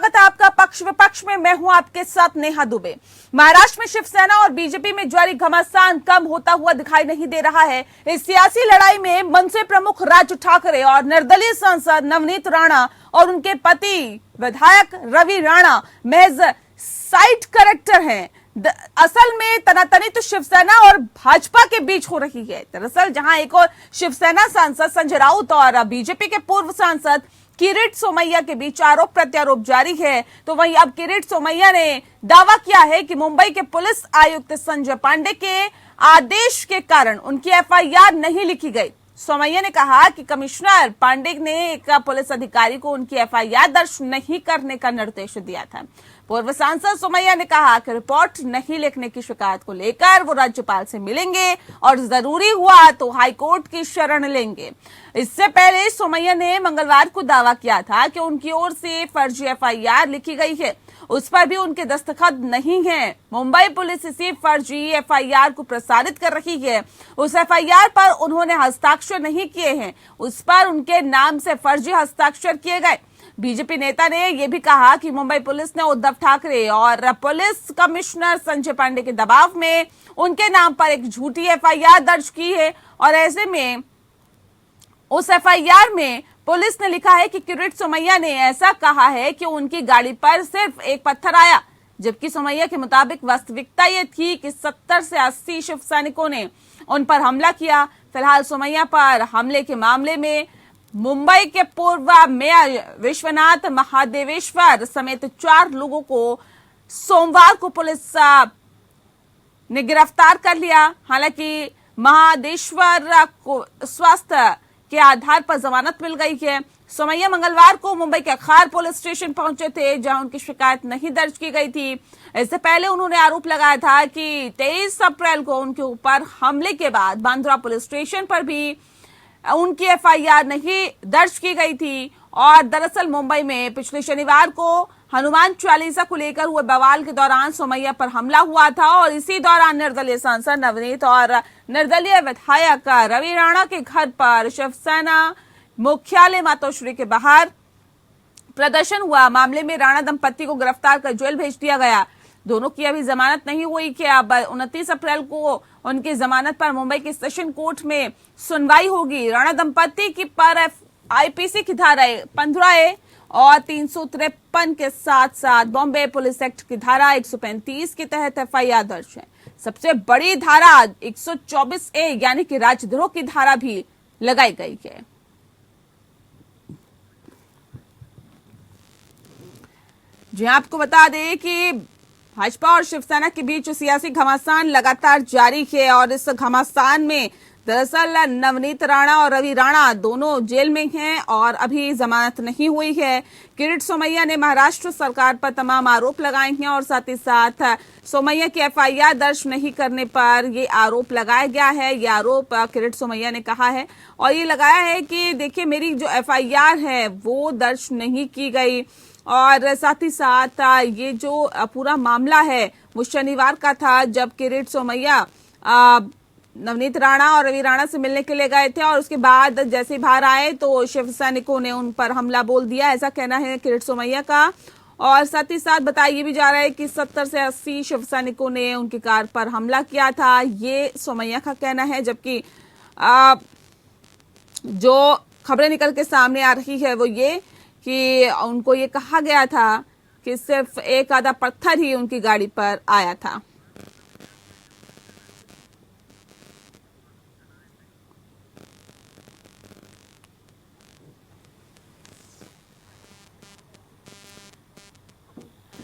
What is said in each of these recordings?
स्वागत है आपका पक्ष विपक्ष में। मैं हूं आपके साथ नेहा दुबे। महाराष्ट्र में शिवसेना और बीजेपी में जारी घमासान कम होता हुआ दिखाई नहीं दे रहा है। इस सियासी लड़ाई में मनसे प्रमुख राज ठाकरे और निर्दलीय सांसद नवनीत राणा और उनके पति विधायक रवि राणा महज साइड कैरेक्टर हैं। असल में तनातनी तो शिवसेना और भाजपा के बीच हो रही है। दरअसल जहां एक और शिवसेना सांसद संजय राउत और बीजेपी के पूर्व सांसद किरीट सोमैया के बीच आरोप प्रत्यारोप जारी है, तो वहीं अब किरीट सोमैया ने दावा किया है कि मुंबई के पुलिस आयुक्त संजय पांडे के आदेश के कारण उनकी एफआईआर नहीं लिखी गई। सोमैया ने कहा कि कमिश्नर पांडे ने एक पुलिस अधिकारी को उनकी एफआईआर दर्ज नहीं करने का निर्देश दिया था। पूर्व सांसद सोमैया ने कहा कि रिपोर्ट नहीं लिखने की शिकायत को लेकर वो राज्यपाल से मिलेंगे और जरूरी हुआ तो हाईकोर्ट की शरण लेंगे। इससे पहले सोमैया ने मंगलवार को दावा किया था कि उनकी ओर से फर्जी एफआईआर लिखी गई है, उस पर भी उनके दस्तखत नहीं हैं। मुंबई पुलिस इसी फर्जी एफआईआर को प्रसारित कर रही है। उस एफआईआर पर उन्होंने हस्ताक्षर नहीं किए हैं, उस पर उनके नाम से फर्जी हस्ताक्षर किए गए। बीजेपी नेता ने यह भी कहा कि मुंबई पुलिस ने उद्धव ठाकरे और पुलिस कमिश्नर संजय पांडे के दबाव में उनके नाम पर एक झूठी एफआईआर दर्ज की है और ऐसे में उस एफआईआर में पुलिस ने लिखा है कि किरीट सोमैया ने ऐसा कहा है कि उनकी गाड़ी पर सिर्फ एक पत्थर आया, जबकि सोमैया के मुताबिक वास्तविकता ये थी कि 70 से 80 शिव सैनिकों ने उन पर हमला किया। फिलहाल सोमैया पर हमले के मामले में मुंबई के पूर्व मेयर विश्वनाथ महादेवेश्वर समेत 4 लोगों को सोमवार को पुलिस ने गिरफ्तार कर लिया। हालांकि महादेश्वर को स्वास्थ्य के आधार पर जमानत मिल गई है। सोमैया मंगलवार को मुंबई के खार पुलिस स्टेशन पहुंचे थे, जहां उनकी शिकायत नहीं दर्ज की गई थी। इससे पहले उन्होंने आरोप लगाया था कि 23 अप्रैल को उनके ऊपर हमले के बाद बांद्रा पुलिस स्टेशन पर भी उनकी एफआईआर नहीं दर्ज की गई थी। और दरअसल मुंबई में पिछले शनिवार को हनुमान चालीसा को लेकर हुए बवाल के दौरान सोमैया पर हमला हुआ था और इसी दौरान निर्दलीय सांसद नवनीत और निर्दलीय विधायक रवि राणा के घर पर शिवसेना मुख्यालय मातोश्री के बाहर प्रदर्शन हुआ। मामले में राणा दंपत्ति को गिरफ्तार कर जेल भेज दिया गया। दोनों की अभी जमानत नहीं हुई कि अब 29 अप्रैल को उनकी जमानत पर मुंबई के सेशन कोर्ट में सुनवाई होगी। राणा दंपत्ति की पर आईपीसी की धारा 15A और 353 के साथ साथ बॉम्बे पुलिस एक्ट की धारा 135 के तहत एफआईआर दर्ज है। सबसे बड़ी धारा 124A यानी कि राजद्रोह की धारा भी लगाई गई है। जी आपको बता दें कि भाजपा और शिवसेना के बीच सियासी घमासान लगातार जारी है और इस घमासान में दरअसल नवनीत राणा और रवि राणा दोनों जेल में हैं और अभी जमानत नहीं हुई है। किरीट सोमैया ने महाराष्ट्र सरकार पर तमाम आरोप लगाए हैं और साथ ही साथ सोमैया की एफआईआर दर्ज नहीं करने पर ये आरोप लगाया गया है। ये आरोप किरीट सोमैया ने कहा है और ये लगाया है कि देखिए मेरी जो एफआईआर है वो दर्ज नहीं की गई और साथ ही साथ ये जो पूरा मामला है वो शनिवार का था, जब किरीट सोमैया नवनीत राणा और रवि राणा से मिलने के लिए गए थे और उसके बाद जैसे बाहर आए तो शिव सैनिकों ने उन पर हमला बोल दिया, ऐसा कहना है किरीट सोमैया का। और साथ ही साथ बताया भी जा रहा है कि 70 से 80 शिव सैनिकों ने उनकी कार पर हमला किया था, ये सोमैया का कहना है। जबकि जो खबरें निकल के सामने आ रही है वो ये कि उनको ये कहा गया था कि सिर्फ एक आधा पत्थर ही उनकी गाड़ी पर आया था।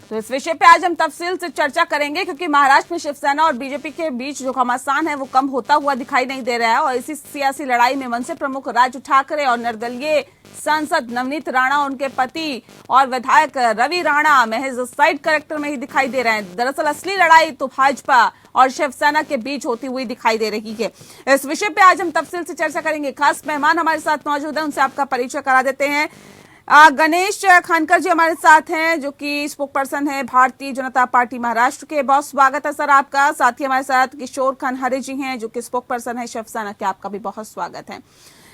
तो इस विषय पे आज हम तफसील से चर्चा करेंगे, क्योंकि महाराष्ट्र में शिवसेना और बीजेपी के बीच जो घमासान है वो कम होता हुआ दिखाई नहीं दे रहा है और इसी सियासी लड़ाई में मनसे प्रमुख राज ठाकरे और निर्दलीय सांसद नवनीत राणा, उनके पति और विधायक रवि राणा महज साइड कैरेक्टर में ही दिखाई दे रहे हैं। दरअसल असली लड़ाई तो भाजपा और शिवसेना के बीच होती हुई दिखाई दे रही है। इस विषय पे आज हम तफसील से चर्चा करेंगे। खास मेहमान हमारे साथ मौजूद है, उनसे आपका परिचय करा देते हैं। गणेश खानकर जी हमारे साथ हैं, जो कि स्पोक पर्सन है भारतीय जनता पार्टी महाराष्ट्र के। बहुत स्वागत है सर आपका। साथ ही हमारे साथ किशोर खनहरे जी हैं, जो कि स्पोक पर्सन है शिवसेना के। आपका भी बहुत स्वागत है।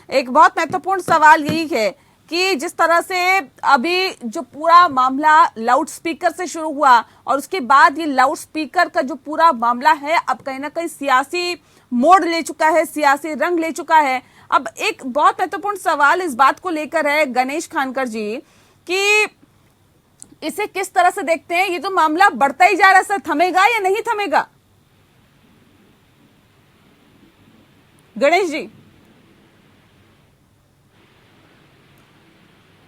एक बहुत महत्वपूर्ण सवाल यही है कि जिस तरह से अभी जो पूरा मामला लाउड स्पीकर से शुरू हुआ और उसके बाद ये लाउड स्पीकर का जो पूरा मामला है अब कहीं ना कहीं सियासी मोड़ ले चुका है, सियासी रंग ले चुका है। अब एक बहुत महत्वपूर्ण सवाल इस बात को लेकर है गणेश खानकर जी कि इसे किस तरह से देखते हैं? ये तो मामला बढ़ता ही जा रहा है सर, थमेगा या नहीं थमेगा? गणेश जी,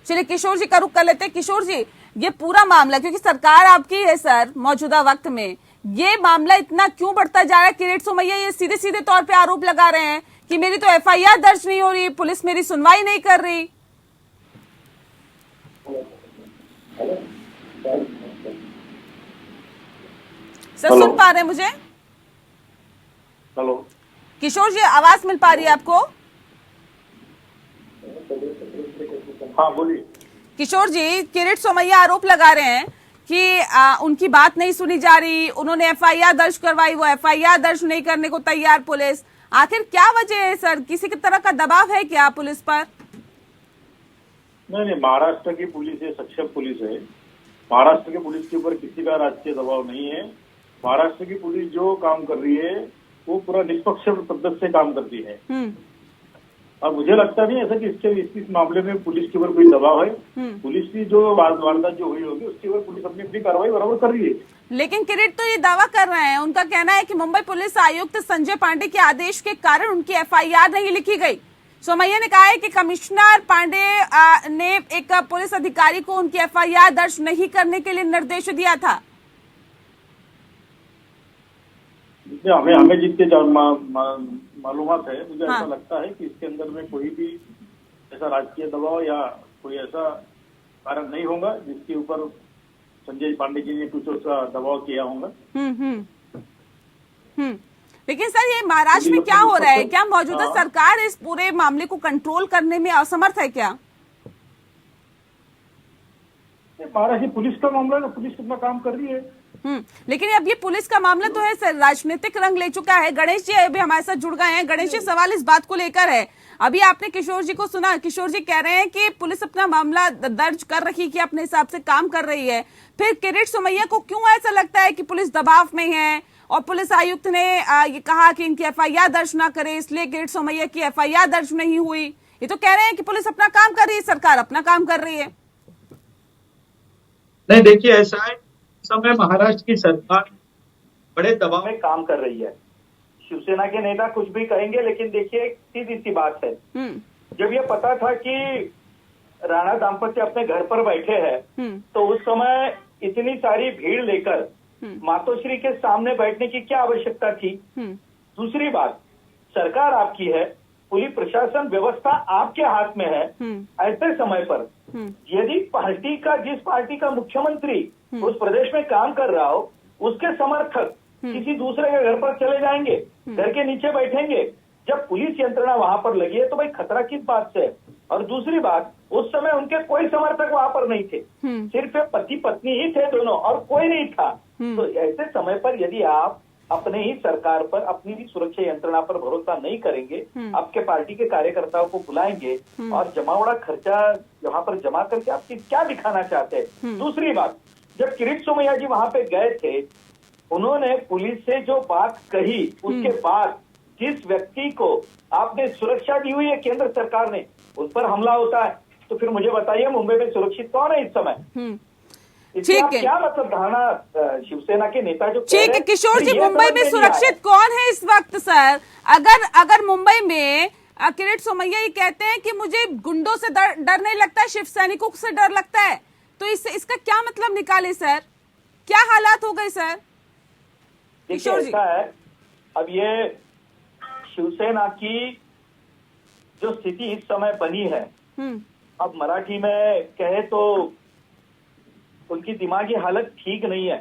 चलिए किशोर जी का रुख कर लेते हैं। किशोर जी, ये पूरा मामला, क्योंकि सरकार आपकी है सर मौजूदा वक्त में, ये मामला इतना क्यों बढ़ता जा रहा है? किरीट सोमैया ये सीधे सीधे तौर पे आरोप लगा रहे हैं कि मेरी तो एफआईआर दर्ज नहीं हो रही, पुलिस मेरी सुनवाई नहीं कर रही। सर सुन पा रहे हैं मुझे? हेलो किशोर जी, आवाज मिल पा रही है आपको? हाँ बोलिए। किशोर जी, किरीट सोमैया आरोप लगा रहे हैं कि उनकी बात नहीं सुनी जा रही, उन्होंने एफआईआर दर्ज करवाई, वो एफआईआर दर्ज नहीं करने को तैयार पुलिस। आखिर क्या वजह है सर? किसी की तरह का दबाव है क्या पुलिस पर? नहीं, महाराष्ट्र की पुलिस है, सक्षम पुलिस है। महाराष्ट्र की पुलिस के ऊपर किसी का राजकीय दबाव नहीं है। महाराष्ट्र की पुलिस जो काम कर रही है वो पूरा निष्पक्ष पद्धति से काम करती है। और मुझे लगता नहीं ऐसा कि इस मामले में पुलिस के ऊपर कोई दबाव है। पुलिस की जो वारदात जो हुई होगी उसके ऊपर पुलिस अपनी अपनी कार्रवाई बराबर कर रही है। लेकिन किरीट तो ये दावा कर रहे हैं, उनका कहना है कि मुंबई पुलिस आयुक्त संजय पांडे के आदेश के कारण उनकी एफआईआर नहीं लिखी गई। सोमैया ने कहा है कि कमिश्नर पांडे ने एक पुलिस अधिकारी को उनकी एफआईआर दर्ज नहीं करने के लिए निर्देश दिया था। हमें जितने मालूमात है, मुझे ऐसा लगता है कि इसके अंदर में कोई भी ऐसा राजकीय दबाव या कोई ऐसा कारण नहीं होगा जिसके ऊपर संजय पांडे जी ने कुछ ऐसा दबाव किया होगा। लेकिन सर ये महाराष्ट्र में क्या हो रहा है? क्या मौजूदा सरकार इस पूरे मामले को कंट्रोल करने में असमर्थ है क्या? महाराष्ट्र पुलिस का मामला है, पुलिस अपना काम कर रही है। लेकिन अब ये पुलिस का मामला तो है सर, राजनीतिक रंग ले चुका है। गणेश जी अभी हमारे साथ जुड़ गए हैं। गणेश जी, सवाल इस बात को लेकर है, अभी आपने किशोर जी को सुना, किशोर जी कह रहे हैं कि पुलिस अपना मामला दर्ज कर रही, कि अपने हिसाब से काम कर रही है। फिर किरीट सोमैया को क्यों ऐसा लगता है कि पुलिस दबाव में है और पुलिस आयुक्त ने ये कहा कि इनकी एफआईआर दर्ज ना करे, इसलिए किरीट सोमैया की एफआईआर दर्ज नहीं हुई? ये तो कह रहे हैं कि पुलिस अपना काम कर रही है, सरकार अपना काम कर रही है। नहीं, देखिए ऐसा है, समय महाराष्ट्र की सरकार बड़े दबाव में काम कर रही है। शिवसेना के नेता कुछ भी कहेंगे, लेकिन देखिए सीधी सी बात है, जब ये पता था कि राणा दाम्पत्य अपने घर पर बैठे हैं तो उस समय इतनी सारी भीड़ लेकर मातोश्री के सामने बैठने की क्या आवश्यकता थी? दूसरी बात, सरकार आपकी है, पुलिस प्रशासन व्यवस्था आपके हाथ में है। ऐसे समय पर यदि पार्टी का, जिस पार्टी का मुख्यमंत्री उस प्रदेश में काम कर रहा हो, उसके समर्थक किसी दूसरे के घर पर चले जाएंगे, घर के नीचे बैठेंगे, जब पुलिस यंत्रणा वहां पर लगी है तो भाई खतरा किस बात से है? और दूसरी बात, उस समय उनके कोई समर्थक वहां पर नहीं थे, सिर्फ पति पत्नी ही थे दोनों और कोई नहीं था। तो ऐसे समय पर यदि आप अपने ही सरकार पर, अपनी ही सुरक्षा यंत्रणा पर भरोसा नहीं करेंगे, आपके पार्टी के कार्यकर्ताओं को बुलाएंगे और जमावड़ा खर्चा वहां पर जमा करके आप क्या दिखाना चाहते हैं? दूसरी बात, जब किरीट सोमैया जी वहां पे गए थे, उन्होंने पुलिस से जो बात कही, उसके बाद जिस व्यक्ति को आपने सुरक्षा दी हुई है केंद्र सरकार ने, उस पर हमला होता है, तो फिर मुझे बताइए मुंबई में सुरक्षित कौन है इस समय? ठीक है, क्या मतलब धारणा शिवसेना के नेता जो ठीक है किशोर जी, मुंबई में सुरक्षित कौन है इस वक्त सर? अगर मुंबई में किरीट सोमैया ये कहते हैं कि मुझे गुंडों से डर नहीं लगता, शिव सैनिकों से डर लगता है, तो इसका क्या मतलब निकाले सर? क्या हालात हो गए सर? किशोर जी, ऐसा है, अब ये शिवसेना की जो स्थिति इस समय बनी है, अब मराठी में कहे तो उनकी दिमागी हालत ठीक नहीं है।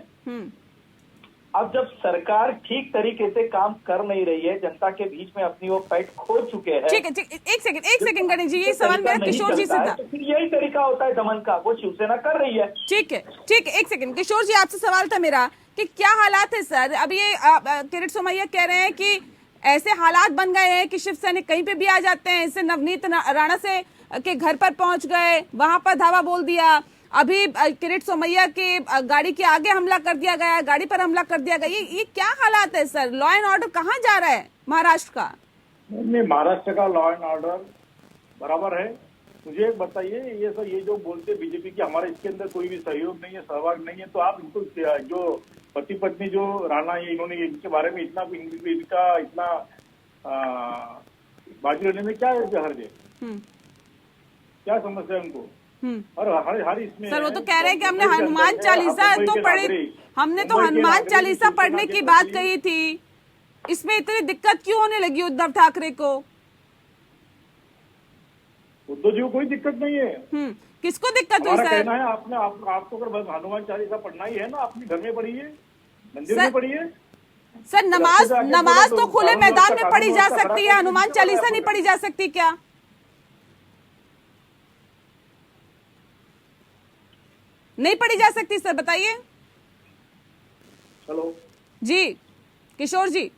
अब जब सरकार ठीक तरीके से काम कर नहीं रही है, जनता के बीच में अपनी वो पैठ खो चुके हैं। ठीक है, एक सेकंड गणेश जी, ये सवाल मेरा किशोर जी से था। तो फिर यही तरीका होता है दमन का, वो शिवसेना कर रही है। ठीक है, एक सेकंड किशोर जी, आपसे सवाल था मेरा कि क्या हालात है सर? अब ये किरीट सोमैया कह रहे हैं कि ऐसे हालात बन गए हैं कि शिव सैनिक कहीं पे भी आ जाते हैं, इससे नवनीत राणा से के घर पर पहुंच गए, वहां पर धावा बोल दिया। अभी किरीट सोमैया की गाड़ी के आगे हमला कर दिया गया, गाड़ी पर हमला कर दिया गया। ये क्या हालात है सर? लॉ एंड ऑर्डर कहाँ जा रहा है महाराष्ट्र का? नहीं, महाराष्ट्र का लॉ एंड ऑर्डर बराबर है। मुझे एक बताइए, ये सर ये जो बोलते बीजेपी की हमारे इसके अंदर कोई भी सहयोग नहीं है, सहभाग नहीं है, तो आप इनको जो पति पत्नी जो राणा है इन्होंने इनके बारे में इतना बाजी लेने में क्या हर्ज है? क्या समस्या है उनको? और हर इसमें सर वो तो कह रहे हैं कि हमने हनुमान चालीसा तो पढ़ी, हमने तो हनुमान चालीसा पढ़ने की बात कही थी, इसमें इतनी दिक्कत क्यों होने लगी उद्धव ठाकरे को? उद्धव जी को कोई दिक्कत नहीं है। किसको दिक्कत हुई हमारा सर? कहना है आपको अगर बस हनुमान चालीसा पढ़ना ही है ना, अपने घर में पढ़िए, मंदिर में पढ़िए। सर नमाज तो खुले मैदान में पढ़ी जा सकती है, हनुमान चालीसा नहीं पढ़ी जा सकती क्या? नहीं पढ़ी जा सकती सर, बताइए। हेलो जी किशोर जी।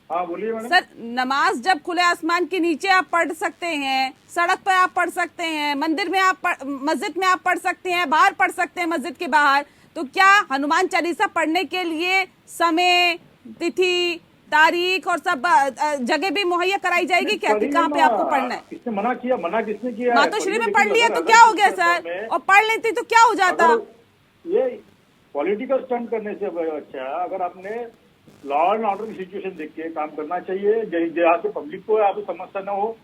हाँ बोलिए मैडम। सर नमाज जब खुले आसमान के नीचे आप पढ़ सकते हैं, सड़क पर आप पढ़ सकते हैं, मंदिर में आप मस्जिद में आप पढ़ सकते हैं, बाहर पढ़ सकते हैं मस्जिद के बाहर, तो क्या हनुमान चालीसा पढ़ने के लिए समय, तिथि, तारीख और सब जगह भी मुहैया कराई जाएगी क्या कि कहाँ पे आपको पढ़ना है? किसने मना किया? मना किसने किया? मातोश्री में पढ़ लिया तो क्या हो गया सर? और पढ़ लेती तो क्या हो जाता? ये पॉलिटिकल स्टंट करने से अच्छा, अगर आपने लॉ एंड ऑर्डर की सिचुएशन देख के काम करना चाहिए, जहाँ से पब्लिक को आप समस्या न हो।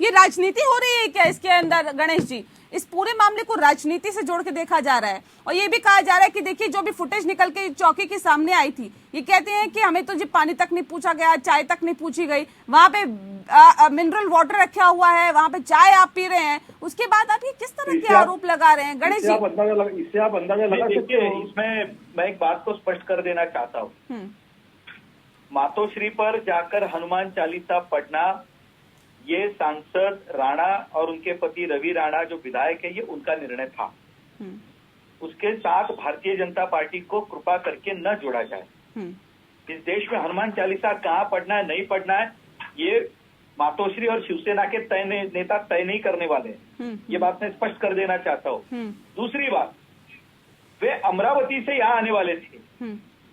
ये राजनीति हो रही है क्या इसके अंदर गणेश जी? इस पूरे मामले को राजनीति से जोड़ के देखा जा रहा है, और ये भी कहा जा रहा है कि देखिए जो भी फुटेज निकल के चौकी के सामने आई थी, ये कहते हैं कि हमें तो जी पानी तक नहीं पूछा गया, चाय तक नहीं पूछी गई, वहां पे मिनरल वाटर रखा हुआ है, वहां पे चाय आप पी रहे हैं, उसके बाद आप ये किस तरह के आरोप लगा रहे हैं गणेश जी? इससे आप अंदाजा लगा सकते हो। इसमें मैं एक बात को स्पष्ट कर देना चाहता हूँ। मातोश्री पर जाकर हनुमान चालीसा पढ़ना, ये सांसद राणा और उनके पति रवि राणा जो विधायक है, ये उनका निर्णय था। उसके साथ भारतीय जनता पार्टी को कृपा करके न जोड़ा जाए। इस देश में हनुमान चालीसा कहाँ पढ़ना है, नहीं पढ़ना है, ये मातोश्री और शिवसेना के नेता तय नहीं करने वाले हैं। ये बात मैं स्पष्ट कर देना चाहता हूँ। दूसरी बात, वे अमरावती से यहाँ आने वाले थे,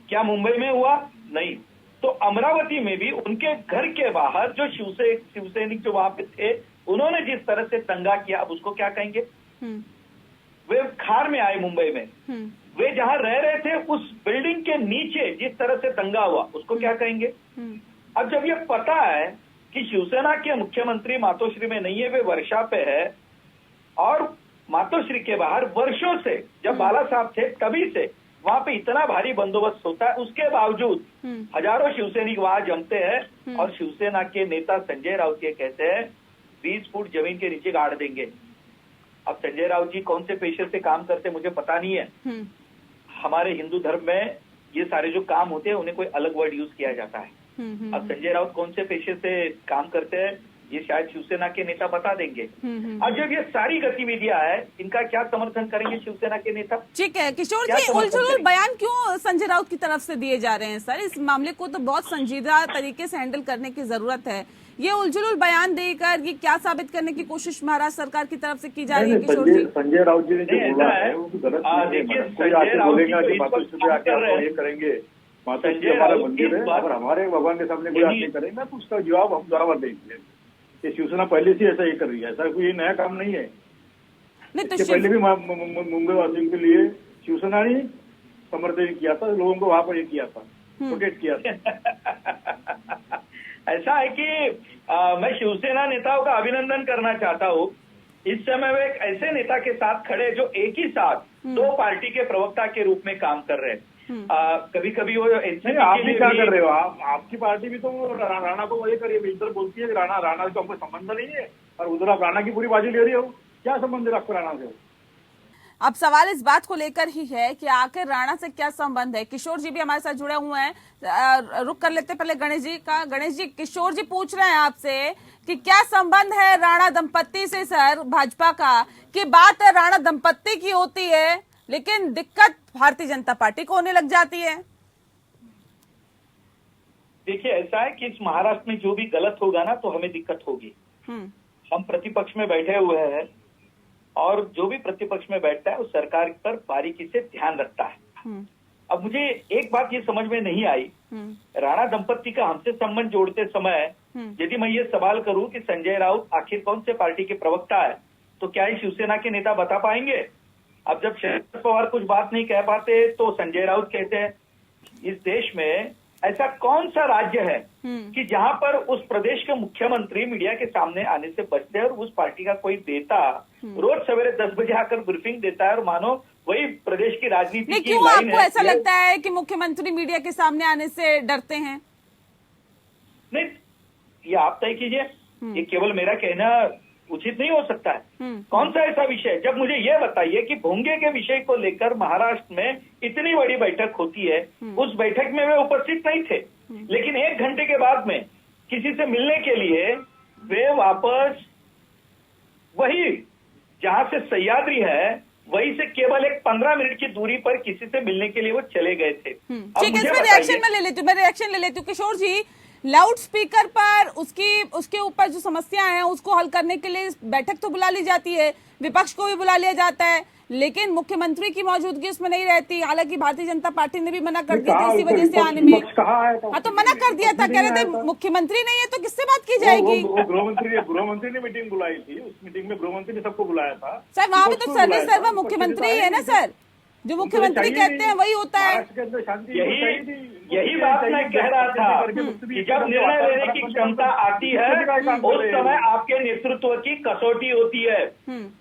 क्या मुंबई में हुआ? नहीं। तो अमरावती में भी उनके घर के बाहर जो शिवसैनिक जो वहां पे थे, उन्होंने जिस तरह से दंगा किया, अब उसको क्या कहेंगे? वे खार में आए मुंबई में, वे जहां रह रहे थे उस बिल्डिंग के नीचे जिस तरह से दंगा हुआ, उसको क्या कहेंगे? अब जब ये पता है कि शिवसेना के मुख्यमंत्री मातोश्री में नहीं है, वे वर्षा पे है, और मातोश्री के बाहर वर्षों से जब बाला साहब थे तभी से वहां पे इतना भारी बंदोबस्त होता है, उसके बावजूद हजारों शिवसैनिक वहां जमते हैं, और शिवसेना के नेता संजय राउत ये कहते हैं 20 फुट जमीन के नीचे गाड़ देंगे। अब संजय राउत जी कौन से पेशे से काम करते मुझे पता नहीं है। हमारे हिंदू धर्म में ये सारे जो काम होते हैं उन्हें कोई अलग वर्ड यूज किया जाता है। अब संजय राउत कौन से पेशे से काम करते हैं ये शायद शिवसेना के नेता बता देंगे। अब जब ये सारी गतिविधियां है, इनका क्या समर्थन करेंगे शिवसेना के नेता? ठीक है किशोर जी, उलझुल बयान क्यों संजय राउत की तरफ से दिए जा रहे हैं सर? इस मामले को तो बहुत संजीदा तरीके से हैंडल करने की जरूरत है। ये उलझुल बयान देकर ये क्या साबित करने की कोशिश महाराष्ट्र सरकार की तरफ से की जा रही है किशोर जी? संजय राउत जी ने जो बोला है वो गलत नहीं है। कोई आके बोलेगा कि मातोश्री आके आप ये करेंगे, मातोश्री हमारा मंदिर है, अगर हमारे भगवान के सामने कोई आके करेगा तो उसका जवाब हम बराबर देंगे। ये शिवसेना पहले से ऐसा ही कर रही है, ऐसा कोई नया काम नहीं है। इसके पहले भी मुंबई वासियों के लिए शिवसेना ने समर्थन किया था, लोगों को वहां पर ये किया था, प्रोटेक्ट किया था। ऐसा है कि मैं शिवसेना नेताओं का अभिनंदन करना चाहता हूँ। इस समय वे एक ऐसे नेता के साथ खड़े जो एक ही साथ दो पार्टी के प्रवक्ता के रूप में काम कर रहे हैं। कभी कभी वो आप भी क्या कर रहे हो? आपकी पार्टी भी तो राणा को ये करिए, इधर बोलती है कि राणा से हमको संबंध नहीं है, और उधर आप राणा की पूरी बाजी ले रही हो। क्या संबंध है आपको राणा से? अब सवाल इस बात को लेकर ही है कि आखिर राणा से क्या संबंध है। किशोर जी भी हमारे साथ जुड़े हुए हैं, रुक कर लेते पहले गणेश जी का। गणेश जी, किशोर जी पूछ रहे हैं आपसे कि क्या संबंध है राणा दंपत्ति से सर भाजपा का? कि बात राणा दंपत्ति की होती है लेकिन दिक्कत भारतीय जनता पार्टी को होने लग जाती है। देखिए ऐसा है कि इस महाराष्ट्र में जो भी गलत होगा ना तो हमें दिक्कत होगी। हम प्रतिपक्ष में बैठे हुए हैं और जो भी प्रतिपक्ष में बैठता है उस सरकार पर बारीकी से ध्यान रखता है। अब मुझे एक बात ये समझ में नहीं आई, राणा दंपत्ति का हमसे संबंध जोड़ते समय यदि मैं ये सवाल करूं कि संजय राउत आखिर कौन से पार्टी के प्रवक्ता है, तो क्या ये शिवसेना के नेता बता पाएंगे? अब जब शरद पवार कुछ बात नहीं कह पाते तो संजय राउत कहते हैं। इस देश में ऐसा कौन सा राज्य है कि जहां पर उस प्रदेश के मुख्यमंत्री मीडिया के सामने आने से बचते हैं और उस पार्टी का कोई नेता रोज सवेरे 10 बजे आकर ब्रीफिंग देता है और मानो वही प्रदेश की राजनीति की क्यों लाइन आपको है। ऐसा लगता है कि मुख्यमंत्री मीडिया के सामने आने से डरते हैं? नहीं, ये आप तय कीजिए, ये केवल मेरा कहना उचित नहीं हो सकता है। कौन सा ऐसा विषय, जब मुझे ये बताइए कि भोंगे के विषय को लेकर महाराष्ट्र में इतनी बड़ी बैठक होती है, उस बैठक में वे उपस्थित नहीं थे, लेकिन 1 घंटे के बाद में किसी से मिलने के लिए वे वापस वही जहां से सह्याद्री है वहीं से केवल एक 15 मिनट की दूरी पर किसी से मिलने के लिए वो चले गए थे। ठीक है, इसमें रिएक्शन में ले लेती हूँ। किशोर जी, लाउड स्पीकर पर उसके ऊपर जो समस्या है उसको हल करने के लिए बैठक तो बुला ली जाती है, विपक्ष को भी बुला लिया जाता है, लेकिन मुख्यमंत्री की मौजूदगी उसमें नहीं रहती। हालांकि भारतीय जनता पार्टी ने भी मना कर दिया था इसी वजह से आने में। हाँ, तो मना कर दिया था, कह रहे थे मुख्यमंत्री नहीं है तो किससे बात की जाएगी? गृहमंत्री ने मीटिंग बुलाई थी, उस मीटिंग में गृहमंत्री ने सबको बुलाया था। सर वहाँ पे तो सर्वे सर्वा मुख्यमंत्री है ना सर, जो मुख्यमंत्री कहते हैं वही होता है। यही बात मैं कह रहा था कि जब निर्णय लेने की क्षमता आती है उस समय आपके नेतृत्व की कसौटी होती है।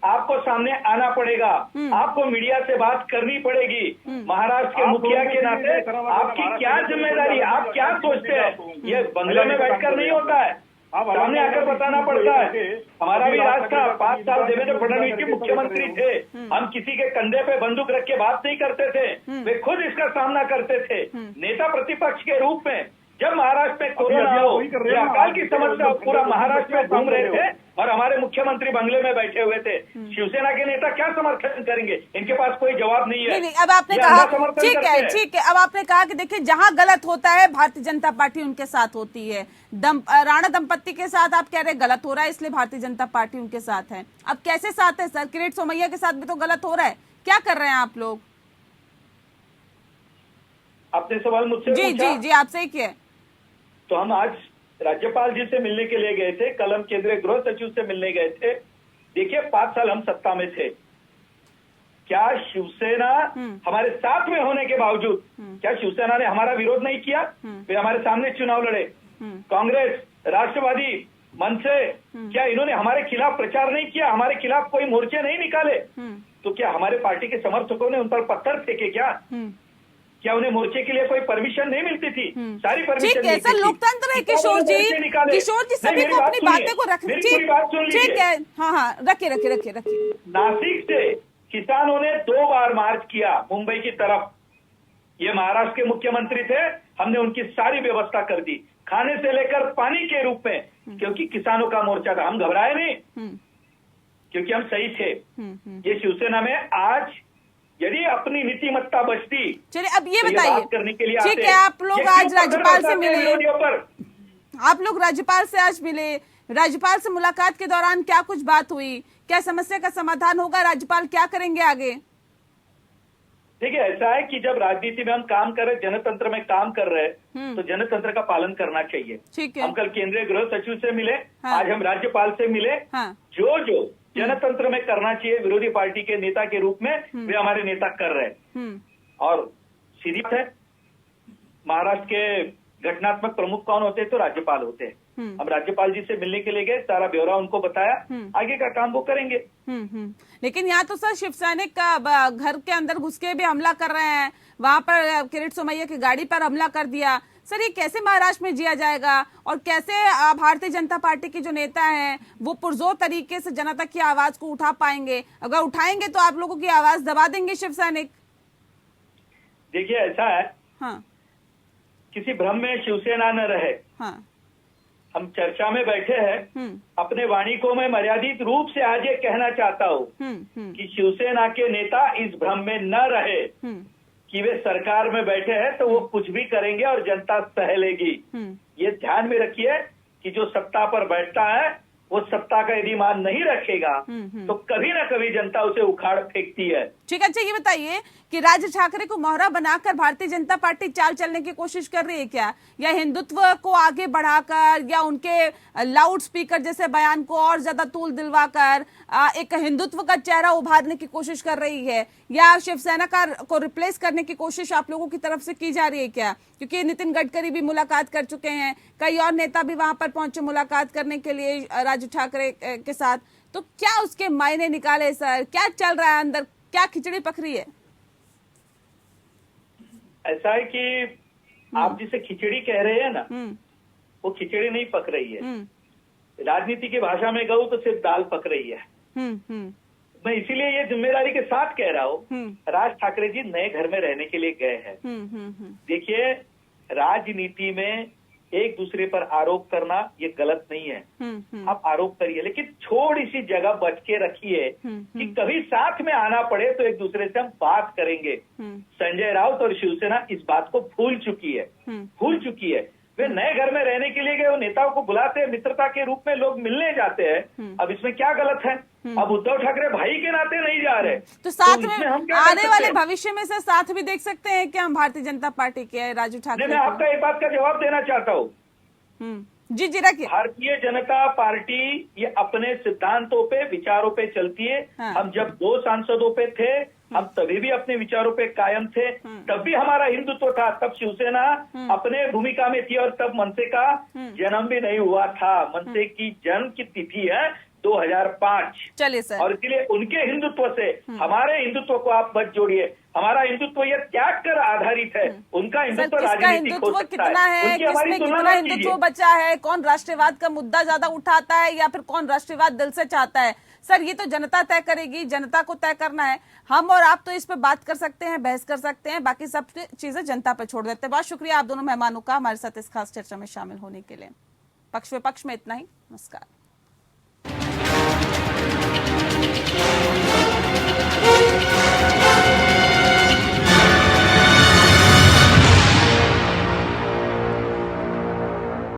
आपको सामने आना पड़ेगा, आपको मीडिया से बात करनी पड़ेगी। महाराष्ट्र के मुखिया के नाते आपकी क्या जिम्मेदारी, आप क्या सोचते हैं, ये बंगले में बैठकर नहीं होता है, सामने आकर बताना पड़ता है। हमारा भी राज था, 5 साल देवेंद्र फडणवीस के मुख्यमंत्री थे, हम किसी के कंधे पे बंदूक रख के बात नहीं करते थे, वे खुद इसका सामना करते थे नेता प्रतिपक्ष के रूप में। जब महाराष्ट्र में कोरोना हो, अकाल की समस्या पूरा महाराष्ट्र में घूम रहे थे और हमारे मुख्यमंत्री बंगले में बैठे हुए थे, शिवसेना के नेता क्या समर्थन करेंगे? इनके पास कोई जवाब नहीं है। नहीं, अब आपने कहा ठीक है, अब आपने कहा कि देखिए जहां गलत होता है भारतीय जनता पार्टी उनके साथ होती है। राणा दंपत्ति के साथ आप कह रहे गलत हो रहा है इसलिए भारतीय जनता पार्टी उनके साथ है। अब कैसे साथ है सर? किरीट सोमैया के साथ भी तो गलत हो रहा है, क्या कर रहे हैं आप लोग? आपने सवाल मुझसे पूछा? जी आपसे ही किया। तो हम आज राज्यपाल जी से मिलने के लिए गए थे, कल हम केंद्रीय गृह सचिव से मिलने गए थे। देखिए 5 साल हम सत्ता में थे, क्या शिवसेना हमारे साथ में होने के बावजूद क्या शिवसेना ने हमारा विरोध नहीं किया? वे हमारे सामने चुनाव लड़े। कांग्रेस, राष्ट्रवादी, मनसे, क्या इन्होंने हमारे खिलाफ प्रचार नहीं किया? हमारे खिलाफ कोई मोर्चे नहीं निकाले? तो क्या हमारे पार्टी के समर्थकों ने उन पर पत्थर फेंके? क्या उन्हें मोर्चे के लिए कोई परमिशन नहीं मिलती थी? सारी परमिशन ठीक है सर, लोकतंत्र है किशोर जी सभी को अपनी बातें को रखना। ठीक है, हाँ रखिए। नासिक से किसानों ने 2 बार मार्च किया मुंबई की तरफ। ये महाराष्ट्र के मुख्यमंत्री थे, हमने उनकी सारी व्यवस्था कर दी, खाने से लेकर पानी के रूप में, क्योंकि किसानों का मोर्चा था। हम घबराए नहीं क्योंकि हम सही थे। ये शिवसेना में आज यदि अपनी नीतिमत्ता बचती, चलिए अब ये बताइए करने के लिए ठीक है, आप लोग आज राज्यपाल से मिले, आप लोग राज्यपाल से आज मिले, राज्यपाल से मुलाकात के दौरान क्या कुछ बात हुई? क्या समस्या का समाधान होगा? राज्यपाल क्या करेंगे आगे? देखिए ऐसा है कि जब राजनीति में हम काम कर रहे, जनतंत्र में काम कर रहे तो जनतंत्र का पालन करना चाहिए। ठीक है, हम कल केंद्रीय गृह सचिव से मिले, आज हम राज्यपाल से मिले। जो जनतंत्र में करना चाहिए विरोधी पार्टी के नेता के रूप में वे हमारे नेता कर रहे हैं। और सीधी बात है, महाराष्ट्र के घटनात्मक प्रमुख कौन होते हैं? तो राज्यपाल होते हैं। हम राज्यपाल जी से मिलने के लिए गए, सारा ब्यौरा उनको बताया, आगे का काम वो करेंगे। लेकिन यहाँ तो सर शिव सैनिक का घर के अंदर घुस के भी हमला कर रहे हैं, वहां पर किरीट सोमैया की गाड़ी पर हमला कर दिया। सर ये कैसे महाराष्ट्र में जिया जाएगा और कैसे भारतीय जनता पार्टी के जो नेता हैं वो पुरजोर तरीके से जनता की आवाज को उठा पाएंगे? अगर उठाएंगे तो आप लोगों की आवाज दबा देंगे शिव सैनिक। देखिए ऐसा है, किसी भ्रम में शिवसेना न रहे। हम चर्चा में बैठे हैं, अपने वाणी को मैं मर्यादित रूप से आज ये कहना चाहता हूँ कि शिवसेना के नेता इस भ्रम में न रहे कि वे सरकार में बैठे हैं तो वो कुछ भी करेंगे और जनता सह लेगी। ये ध्यान में रखिए कि जो सत्ता पर बैठता है वो सत्ता का यदि मान नहीं रखेगा तो कभी ना कभी जनता उसे उखाड़ फेंकती है। ठीक है, अच्छा ये बताइए कि राज ठाकरे को मोहरा बनाकर भारतीय जनता पार्टी चाल चलने की कोशिश कर रही है क्या, या हिंदुत्व को आगे बढ़ाकर या उनके लाउड स्पीकर जैसे बयान को और ज्यादा तूल दिलवाकर एक हिंदुत्व का चेहरा उभारने की कोशिश कर रही है, या शिवसेना को रिप्लेस करने की कोशिश आप लोगों की तरफ से की जा रही है क्या? क्योंकि नितिन गडकरी भी मुलाकात कर चुके हैं, कई और नेता भी वहां पर पहुंचे मुलाकात करने के लिए राज ठाकरे के साथ, तो क्या उसके मायने निकाले सर? क्या चल रहा है अंदर, क्या खिचड़ी पक रही है? ऐसा है कि आप जिसे खिचड़ी कह रहे हैं ना, वो खिचड़ी नहीं पक रही है। राजनीति की भाषा में कहूँ तो सिर्फ दाल पक रही है। मैं इसीलिए ये जिम्मेदारी के साथ कह रहा हूँ, राज ठाकरे जी नए घर में रहने के लिए गए हैं। देखिए, राजनीति में एक दूसरे पर आरोप करना ये गलत नहीं है, आप आरोप करिए, लेकिन थोड़ी सी जगह बच के रखिए कि कभी साथ में आना पड़े तो एक दूसरे से हम बात करेंगे। संजय राउत और शिवसेना इस बात को भूल चुकी है। वे नए घर में रहने के लिए गए, वो नेताओं को बुलाते हैं, मित्रता के रूप में लोग मिलने जाते हैं। अब इसमें क्या गलत है? अब उद्धव ठाकरे भाई के नाते नहीं जा रहे, तो साथ तो में हम आने वाले भविष्य में से साथ भी देख सकते हैं कि हम भारतीय जनता पार्टी के राजू ठाकरे। मैं आपका एक बात का जवाब देना चाहता हूँ। जी रखिए। भारतीय जनता पार्टी ये अपने सिद्धांतों पे, विचारों पे चलती है। हम जब 2 सांसदों पे थे, हम तभी भी अपने विचारों पे कायम थे, तब भी हमारा हिंदुत्व था, तब शिवसेना अपने भूमिका में थी और तब मनसे का जन्म भी नहीं हुआ था। मनसे की जन्म की तिथि है 2005। चलिए सर, और इसलिए उनके हिंदुत्व से हमारे हिंदुत्व को आप मत जोड़िए। हमारा हिंदुत्व ये त्याग कर आधारित है, उनका हिंदुत्व राजनीतिक हो सकता कितना है, किसमें कितना हिंदुत्व बचा है, कौन राष्ट्रवाद का मुद्दा ज्यादा उठाता है या फिर कौन राष्ट्रवाद दिल से चाहता है, सर ये तो जनता तय करेगी, जनता को तय करना है। हम और आप तो इस पे बात कर सकते हैं, बहस कर सकते हैं, बाकी सब चीजें जनता पे छोड़ देते हैं। बहुत शुक्रिया आप दोनों मेहमानों का हमारे साथ इस खास चर्चा में शामिल होने के लिए। पक्ष विपक्ष में इतना ही, नमस्कार।